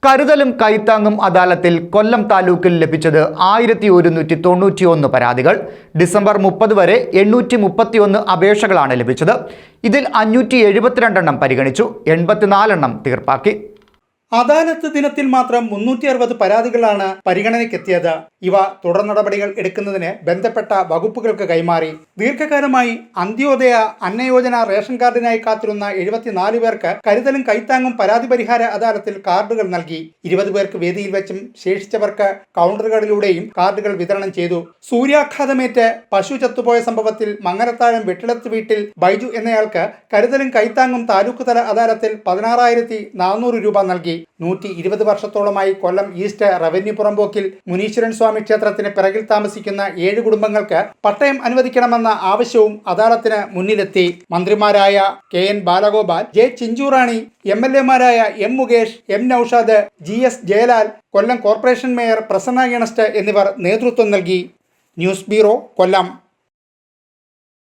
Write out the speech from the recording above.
കരുതലും കൈത്താങ്ങും അദാലത്തിൽ കൊല്ലം താലൂക്കിൽ ലഭിച്ചത് 1191 പരാതികൾ. ഡിസംബർ 30 വരെ 831 അപേക്ഷകളാണ് ലഭിച്ചത്. ഇതിൽ 572 എണ്ണം പരിഗണിച്ചു, 84 എണ്ണം തീർപ്പാക്കി. അദാലത്ത് ദിനത്തിൽ മാത്രം 360 പരാതികളാണ് പരിഗണനയ്ക്കെത്തിയത്. ഇവ തുടർ നടപടികൾ എടുക്കുന്നതിന് ബന്ധപ്പെട്ട വകുപ്പുകൾക്ക് കൈമാറി. ദീർഘകാലമായി അന്ത്യോദയ അന്നയോജന റേഷൻ കാർഡിനായി കാത്തിരുന്ന 74 പേർക്ക് കരുതലും കൈത്താങ്ങും പരാതി പരിഹാര അദാലത്തിൽ കാർഡുകൾ നൽകി. 20 പേർക്ക് വേദിയിൽ വെച്ചും ശേഷിച്ചവർക്ക് കൗണ്ടറുകളിലൂടെയും കാർഡുകൾ വിതരണം ചെയ്തു. സൂര്യാഘാതമേറ്റ് പശു ചത്തുപോയ സംഭവത്തിൽ മങ്ങരത്താഴം വെട്ടിലത്ത് വീട്ടിൽ ബൈജു എന്നയാൾക്ക് കരുതലും കൈത്താങ്ങും താലൂക്ക് തല അദാലത്തിൽ 16,400 രൂപ നൽകി. 120 വർഷത്തോളമായി കൊല്ലം ഈസ്റ്റ് റവന്യൂ പുറമ്പോക്കിൽ മുനീശ്വരൻ സ്വാമി ക്ഷേത്രത്തിന് പിറകിൽ താമസിക്കുന്ന 7 കുടുംബങ്ങൾക്ക് പട്ടയം അനുവദിക്കണമെന്ന ആവശ്യവും അദാലത്തിന് മുന്നിലെത്തി. മന്ത്രിമാരായ KN Balagopal, J Chinchurani, MLA മാരായ M Mukesh, M Noushad, GS Jayalal, Kollam corporation mayor Prasanna ഗണസ്റ്റ് എന്നിവർ നേതൃത്വം നൽകി. ന്യൂസ് ബ്യൂറോ, കൊല്ലം.